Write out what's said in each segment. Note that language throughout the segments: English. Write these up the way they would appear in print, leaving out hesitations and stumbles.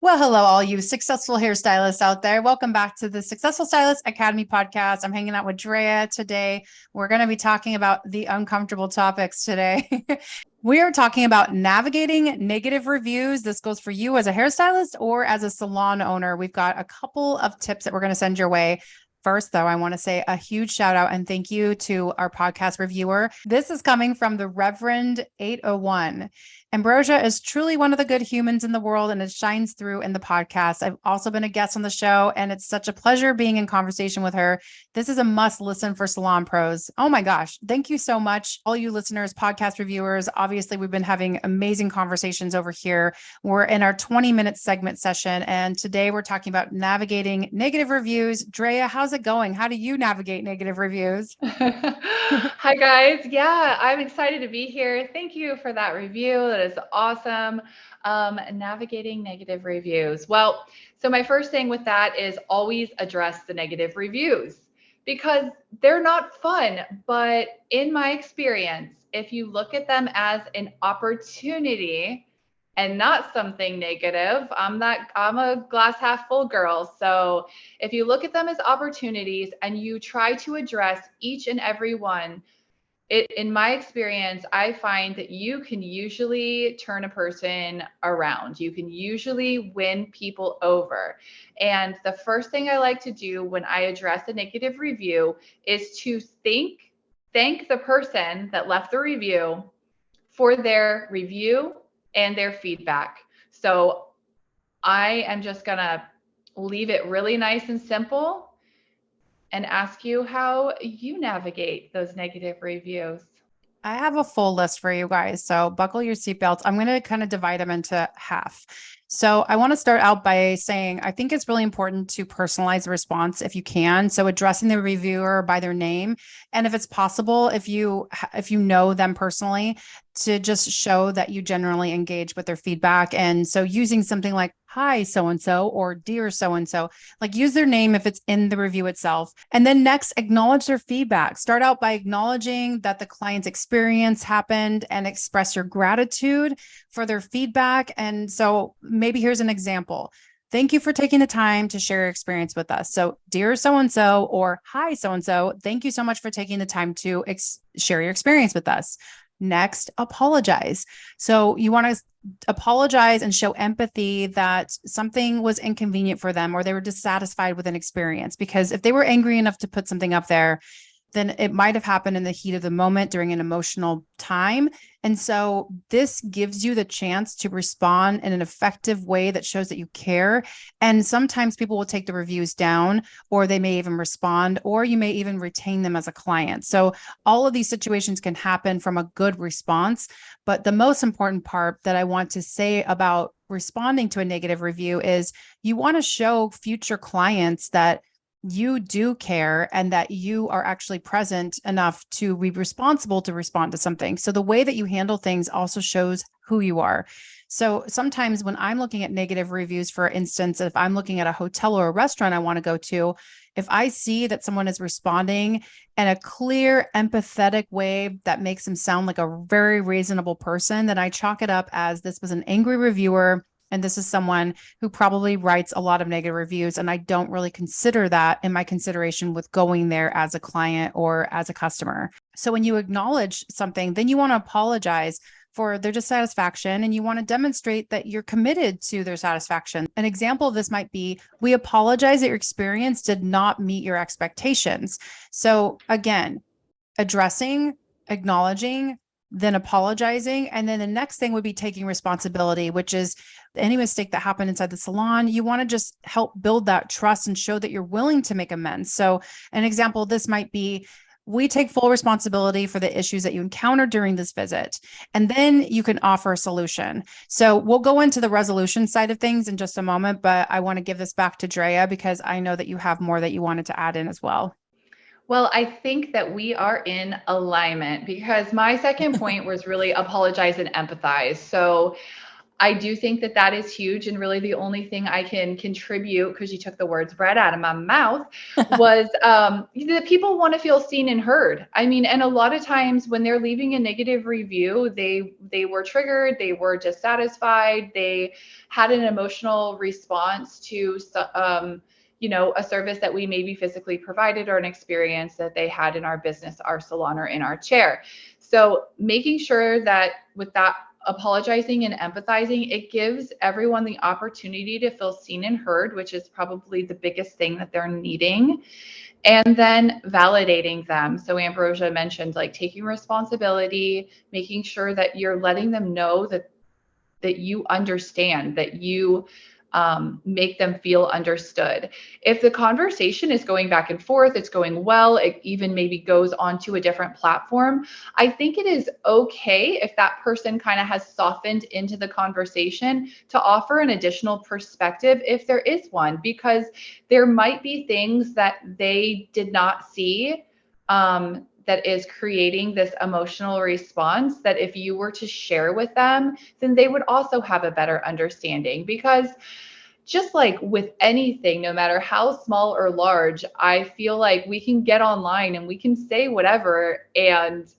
Well, hello, all you successful hairstylists out there. Welcome back to the Successful Stylist Academy podcast. I'm hanging out with Drea today. We're going to be talking about the uncomfortable topics today. We are talking about navigating negative reviews. This goes for you as a hairstylist or as a salon owner. We've got a couple of tips that we're going to send your way. First, though, I want to say a huge shout out and thank you to our podcast reviewer. This is coming from the Reverend 801. Ambrosia is truly one of the good humans in the world, and it shines through in the podcast. I've also been a guest on the show, and it's such a pleasure being in conversation with her. This is a must listen for salon pros. Oh my gosh. Thank you so much, all you listeners, podcast reviewers. Obviously, we've been having amazing conversations over here. We're in our 20-minute segment session, and today we're talking about navigating negative reviews. Drea, how's it going? How do you navigate negative reviews? Hi, guys. Yeah, I'm excited to be here. Thank you for that review. That is awesome. Navigating negative reviews. Well, so my first thing with that is always address the negative reviews because they're not fun. But in my experience, if you look at them as an opportunity, and not something negative. I'm a glass half full girl. So if you look at them as opportunities and you try to address each and every one, in my experience, I find that you can usually turn a person around. You can usually win people over. And the first thing I like to do when I address a negative review is to thank the person that left the review for their review and their feedback. So I am just going to leave it really nice and simple and ask you how you navigate those negative reviews. I have a full list for you guys. So buckle your seatbelts. I'm going to kind of divide them into half. So I want to start out by saying I think it's really important to personalize the response if you can. So addressing the reviewer by their name, and if it's possible, if you know them personally, to just show that you generally engage with their feedback. And so using something like "Hi so and so" or "Dear so and so," like use their name if it's in the review itself. And then next, acknowledge their feedback. Start out by acknowledging that the client's experience happened and express your gratitude for their feedback. And so maybe here's an example. Thank you for taking the time to share your experience with us. So, "Dear so and so," or "Hi so and so, thank you so much for taking the time to share your experience with us." Next, apologize. So you want to apologize and show empathy that something was inconvenient for them or they were dissatisfied with an experience. Because if they were angry enough to put something up there, then it might have happened in the heat of the moment during an emotional time. And so this gives you the chance to respond in an effective way that shows that you care. And sometimes people will take the reviews down, or they may even respond, or you may even retain them as a client. So all of these situations can happen from a good response. But the most important part that I want to say about responding to a negative review is you want to show future clients that you do care and that you are actually present enough to be responsible to respond to something. So the way that you handle things also shows who you are. So sometimes when I'm looking at negative reviews, for instance, if I'm looking at a hotel or a restaurant I want to go to, if I see that someone is responding in a clear, empathetic way that makes them sound like a very reasonable person, then I chalk it up as this was an angry reviewer. And this is someone who probably writes a lot of negative reviews. And I don't really consider that in my consideration with going there as a client or as a customer. So when you acknowledge something, then you want to apologize for their dissatisfaction and you want to demonstrate that you're committed to their satisfaction. An example of this might be, we apologize that your experience did not meet your expectations. So again, addressing, acknowledging, then apologizing. And then the next thing would be taking responsibility, which is any mistake that happened inside the salon. You want to just help build that trust and show that you're willing to make amends. So an example of this might be, we take full responsibility for the issues that you encountered during this visit. And then you can offer a solution. So we'll go into the resolution side of things in just a moment, but I want to give this back to Drea because I know that you have more that you wanted to add in as well. Well, I think that we are in alignment because my second point was really apologize and empathize. So I do think that that is huge. And really the only thing I can contribute, because you took the words right out of my mouth, was that people want to feel seen and heard. I mean, and a lot of times when they're leaving a negative review, they were triggered, they were dissatisfied, they had an emotional response to a service that we maybe physically provided or an experience that they had in our business, our salon, or in our chair. So making sure that with that apologizing and empathizing, it gives everyone the opportunity to feel seen and heard, which is probably the biggest thing that they're needing. And then validating them. So Ambrosia mentioned like taking responsibility, making sure that you're letting them know that you understand, that you make them feel understood. If the conversation is going back and forth, it's going well, it even maybe goes onto a different platform, I think it is okay if that person kind of has softened into the conversation to offer an additional perspective if there is one, because there might be things that they did not see that is creating this emotional response that if you were to share with them, then they would also have a better understanding. Because just like with anything, no matter how small or large, I feel like we can get online and we can say whatever and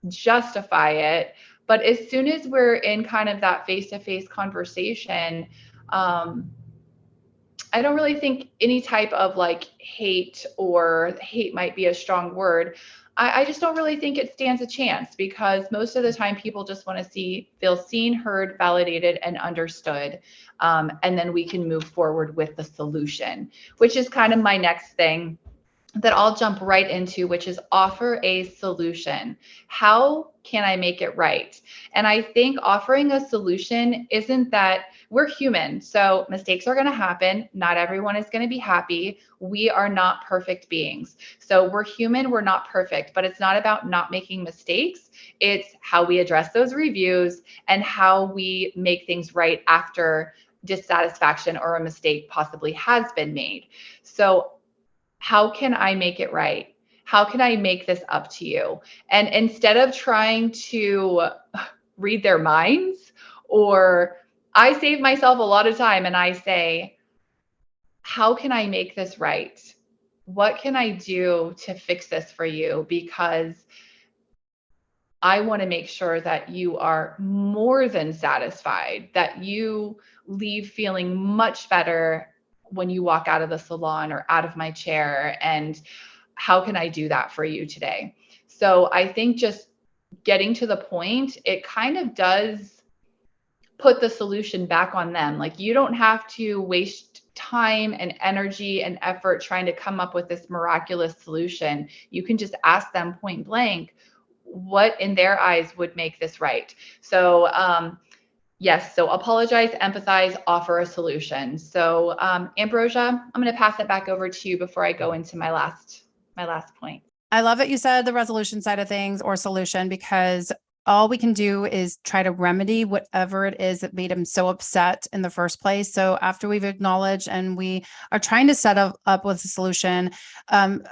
justify it. But as soon as we're in kind of that face-to-face conversation, I don't really think any type of like hate, or hate might be a strong word. I just don't really think it stands a chance, because most of the time people just want to feel seen, heard, validated, and understood. And then we can move forward with the solution, which is kind of my next thing that I'll jump right into, which is offer a solution. How can I make it right? And I think offering a solution isn't that we're human. So mistakes are going to happen. Not everyone is going to be happy. We are not perfect beings. So we're human. We're not perfect, but it's not about not making mistakes. It's how we address those reviews and how we make things right after dissatisfaction or a mistake possibly has been made. So how can I make it right? How can I make this up to you? And instead of trying to read their minds, or I save myself a lot of time and I say, how can I make this right? What can I do to fix this for you? Because I want to make sure that you are more than satisfied, that you leave feeling much better when you walk out of the salon or out of my chair. And how can I do that for you today? So I think just getting to the point, it kind of does put the solution back on them. Like, you don't have to waste time and energy and effort trying to come up with this miraculous solution. You can just ask them point blank what in their eyes would make this right. So yes, so apologize, empathize, offer a solution. So Ambrosia, I'm going to pass it back over to you before I go into my last point. I love that you said the resolution side of things, or solution, because all we can do is try to remedy whatever it is that made him so upset in the first place. So after we've acknowledged and we are trying to set up with a solution,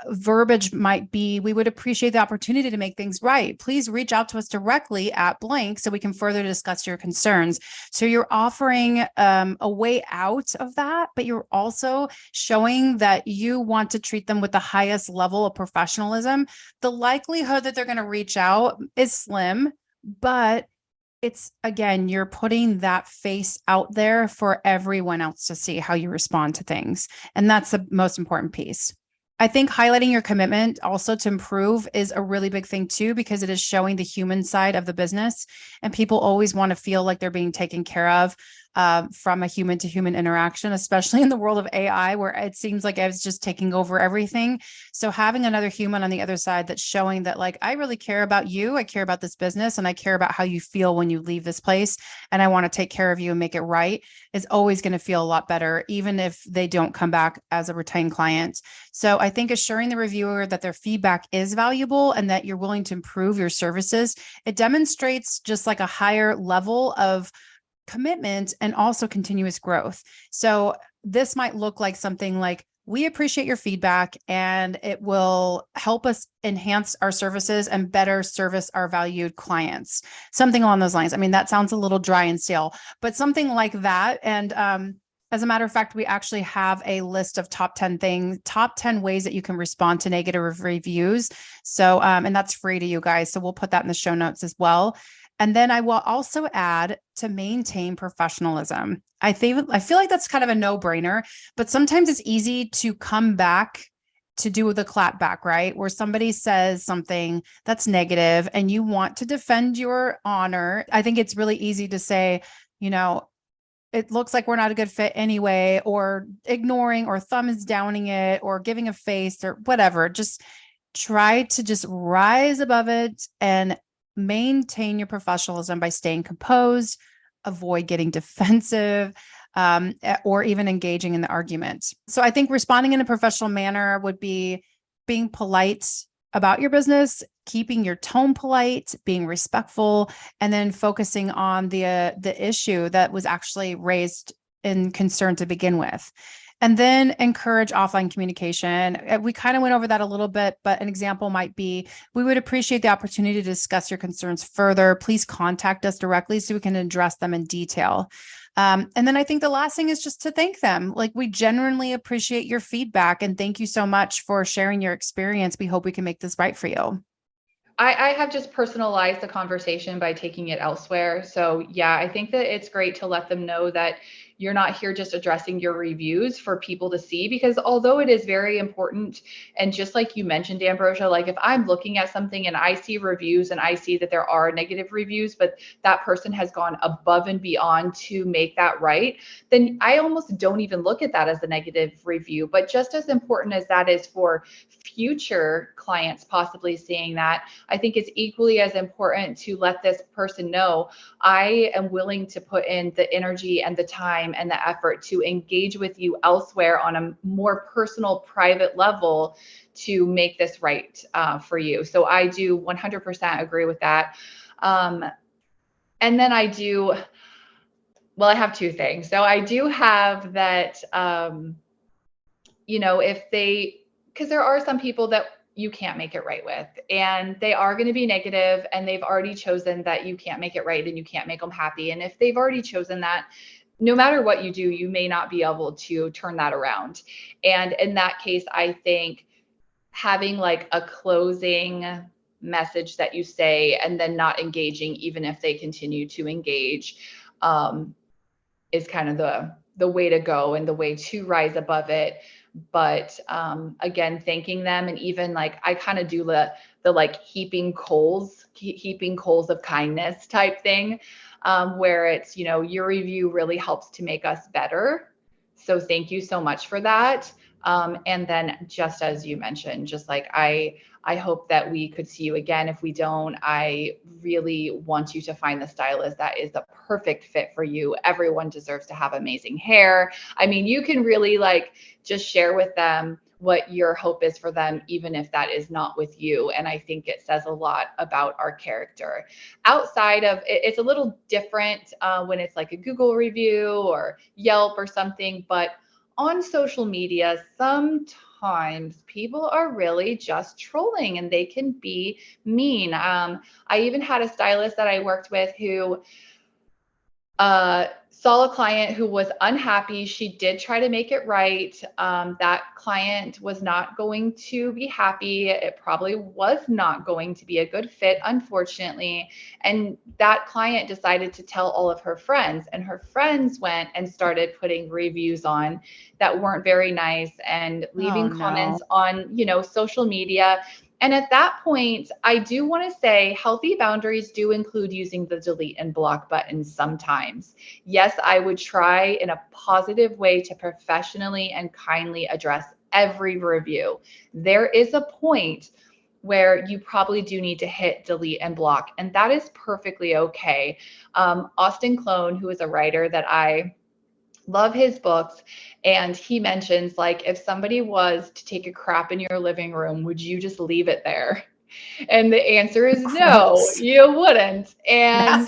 verbiage might be, we would appreciate the opportunity to make things right. Please reach out to us directly at blank so we can further discuss your concerns. So you're offering a way out of that, but you're also showing that you want to treat them with the highest level of professionalism. The likelihood that they're going to reach out is slim, but it's, again, you're putting that face out there for everyone else to see how you respond to things. And that's the most important piece. I think highlighting your commitment also to improve is a really big thing too, because it is showing the human side of the business, and people always want to feel like they're being taken care of from a human to human interaction, especially in the world of AI, where it seems like it's just taking over everything. So having another human on the other side that's showing that, like, I really care about you, I care about this business, and I care about how you feel when you leave this place, and I want to take care of you and make it right, is always going to feel a lot better, even if they don't come back as a retained client. So I think assuring the reviewer that their feedback is valuable and that you're willing to improve your services, it demonstrates just like a higher level of commitment and also continuous growth. So this might look like something like, We appreciate your feedback, and it will help us enhance our services and better service our valued clients. Something along those lines. I mean, that sounds a little dry and stale, but something like that. And as a matter of fact, we actually have a list of top 10 ways that you can respond to negative reviews. So, and that's free to you guys. So we'll put that in the show notes as well. And then I will also add to maintain professionalism. I feel like that's kind of a no-brainer, but sometimes it's easy to come back to do the clap back, right? Where somebody says something that's negative and you want to defend your honor. I think it's really easy to say, it looks like we're not a good fit anyway, or ignoring or thumbs downing it or giving a face or whatever. Just try to just rise above it and maintain your professionalism by staying composed, avoid getting defensive, or even engaging in the argument. So I think responding in a professional manner would be being polite about your business, keeping your tone polite, being respectful, and then focusing on the issue that was actually raised in concern to begin with. And then encourage offline communication. We kind of went over that a little bit, but an example might be, we would appreciate the opportunity to discuss your concerns further. Please contact us directly so we can address them in detail. And then I think the last thing is just to thank them. Like, we genuinely appreciate your feedback, and thank you so much for sharing your experience. We hope we can make this right for you. I have just personalized the conversation by taking it elsewhere. So yeah, I think that it's great to let them know that you're not here just addressing your reviews for people to see, because although it is very important, and just like you mentioned, Ambrosia, like if I'm looking at something and I see reviews and I see that there are negative reviews, but that person has gone above and beyond to make that right, then I almost don't even look at that as a negative review. But just as important as that is for future clients possibly seeing that, I think it's equally as important to let this person know, I am willing to put in the energy and the time and the effort to engage with you elsewhere on a more personal, private level to make this right for you. So I do 100% agree with that. And then I have two things. So I do have that, because there are some people that you can't make it right with, and they are going to be negative, and they've already chosen that you can't make it right and you can't make them happy. And if they've already chosen that, no matter what you do, you may not be able to turn that around. And in that case, I think having like a closing message that you say and then not engaging, even if they continue to engage, is kind of the way to go and the way to rise above it. But again, thanking them, and even like I kind of do the like heaping coals of kindness type thing, where it's, your review really helps to make us better. So thank you so much for that. And then just as you mentioned, just like I hope that we could see you again. If we don't, I really want you to find the stylist that is the perfect fit for you. Everyone deserves to have amazing hair. I mean, you can really like just share with them what your hope is for them, even if that is not with you. And I think it says a lot about our character. Outside of it, it's a little different when it's like a Google review or Yelp or something, but on social media, sometimes people are really just trolling and they can be mean. I even had a stylist that I worked with who saw a client who was unhappy. She did try to make it right. That client was not going to be happy. It probably was not going to be a good fit, unfortunately. And that client decided to tell all of her friends, and her friends went and started putting reviews on that weren't very nice and leaving comments on, social media. And at that point, I do want to say healthy boundaries do include using the delete and block button sometimes. Yes, I would try in a positive way to professionally and kindly address every review. There is a point where you probably do need to hit delete and block, and that is perfectly okay. Austin Clone, who is a writer that I love his books, and he mentions, like, if somebody was to take a crap in your living room, would you just leave it there? And the answer is no, you wouldn't. And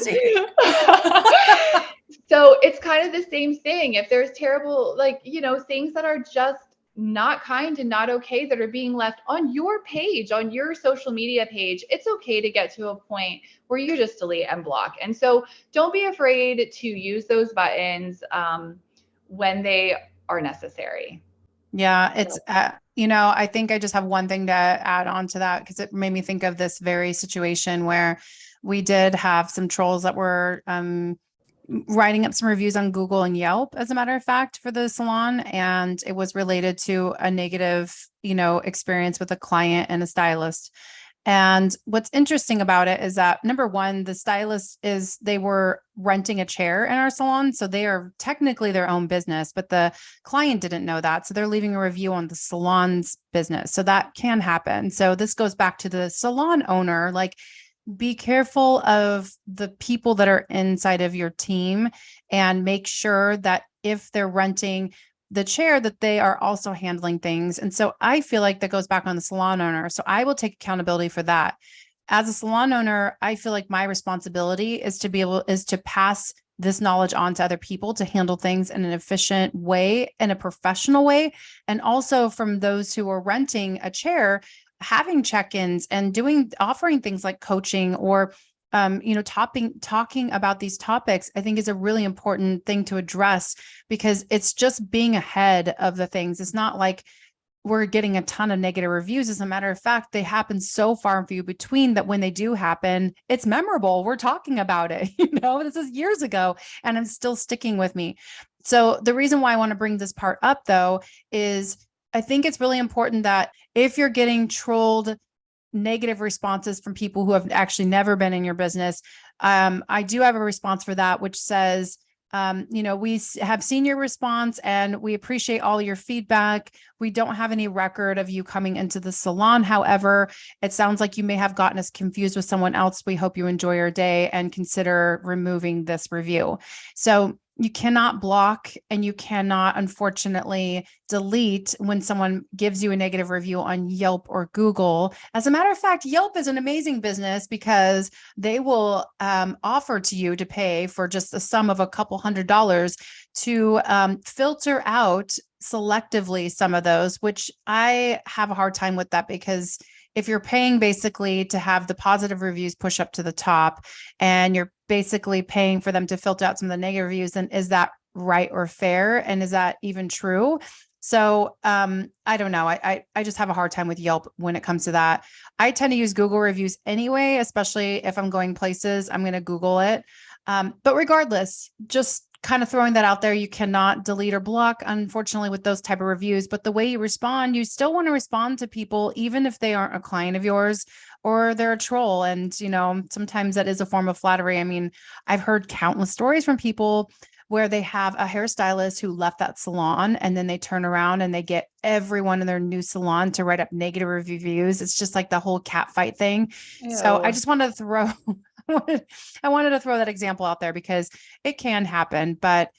so it's kind of the same thing. If there's terrible, things that are just not kind and not okay that are being left on your page, on your social media page. It's okay to get to a point where you just delete and block. And so don't be afraid to use those buttons when they are necessary. Yeah, it's, I think I just have one thing to add on to that because it made me think of this very situation where we did have some trolls that were writing up some reviews on Google and Yelp, as a matter of fact, for the salon. And it was related to a negative, experience with a client and a stylist. And what's interesting about it is that number one, the stylist they were renting a chair in our salon. So they are technically their own business, but the client didn't know that. So they're leaving a review on the salon's business. So that can happen. So this goes back to the salon owner, like, be careful of the people that are inside of your team and make sure that if they're renting the chair that they are also handling things. And so I feel like that goes back on the salon owner. So I will take accountability for that. As a salon owner, I feel like my responsibility is to pass this knowledge on to other people to handle things in an efficient way, in a professional way. And also from those who are renting a chair, having check-ins and offering things like coaching or talking about these topics, I think is a really important thing to address because it's just being ahead of the things. It's not like we're getting a ton of negative reviews. As a matter of fact, they happen so far and few between that when they do happen, it's memorable. We're talking about it. This is years ago and it's still sticking with me. So the reason why I want to bring this part up though, is I think it's really important that if you're getting trolled, negative responses from people who have actually never been in your business, I do have a response for that, which says, we have seen your response and we appreciate all your feedback. We don't have any record of you coming into the salon. However, it sounds like you may have gotten us confused with someone else. We hope you enjoy your day and consider removing this review. So you cannot block and you cannot, unfortunately, delete when someone gives you a negative review on Yelp or Google. As a matter of fact, Yelp is an amazing business because they will offer to you to pay for just a sum of a couple $100s to filter out selectively some of those, which I have a hard time with that because if you're paying basically to have the positive reviews push up to the top and you're basically paying for them to filter out some of the negative reviews, then is that right or fair? And is that even true? So I don't know. I just have a hard time with Yelp when it comes to that. I tend to use Google reviews anyway, especially if I'm going places, I'm going to Google it. But regardless, just kind of throwing that out there, you cannot delete or block, unfortunately, with those type of reviews. But the way you respond, you still want to respond to people, even if they aren't a client of yours or they're a troll. And, sometimes that is a form of flattery. I mean, I've heard countless stories from people where they have a hairstylist who left that salon and then they turn around and they get everyone in their new salon to write up negative reviews. It's just like the whole cat fight thing. Ew. So I just wanted to throw I wanted to throw that example out there because it can happen. But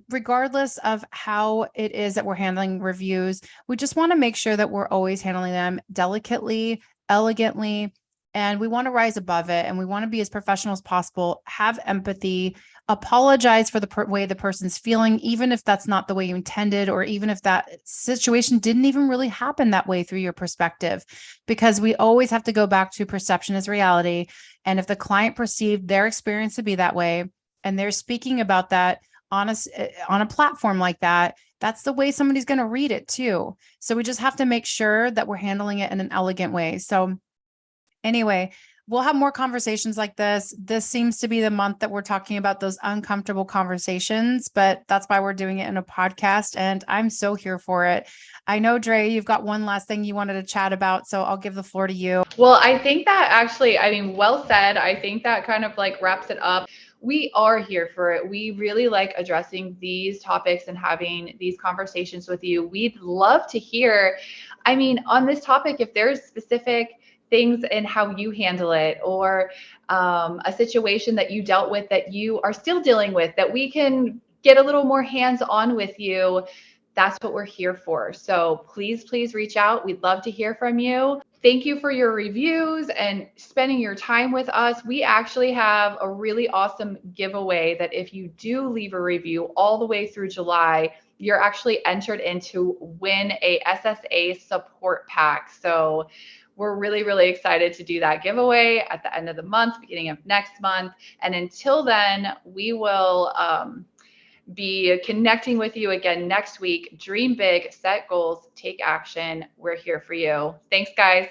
regardless of how it is that we're handling reviews, we just want to make sure that we're always handling them delicately, elegantly, and we want to rise above it. And we want to be as professional as possible, have empathy, apologize for the way the person's feeling, even if that's not the way you intended, or even if that situation didn't even really happen that way through your perspective, because we always have to go back to perception is reality. And if the client perceived their experience to be that way, and they're speaking about that on a platform like that, that's the way somebody's going to read it too. So we just have to make sure that we're handling it in an elegant way. So anyway, we'll have more conversations like this. This seems to be the month that we're talking about those uncomfortable conversations, but that's why we're doing it in a podcast. And I'm so here for it. I know, Drea, you've got one last thing you wanted to chat about, so I'll give the floor to you. Well, I think that actually, well said. I think that kind of like wraps it up. We are here for it. We really like addressing these topics and having these conversations with you. We'd love to hear, on this topic, if there's specific things in how you handle it, or a situation that you dealt with that you are still dealing with, that we can get a little more hands-on with you. That's what we're here for. So please, please reach out. We'd love to hear from you. Thank you for your reviews and spending your time with us. We actually have a really awesome giveaway that if you do leave a review all the way through July, you're actually entered into win a SSA support pack. So we're really, really excited to do that giveaway at the end of the month, beginning of next month. And until then, we will be connecting with you again next week. Dream big, set goals, take action. We're here for you. Thanks, guys.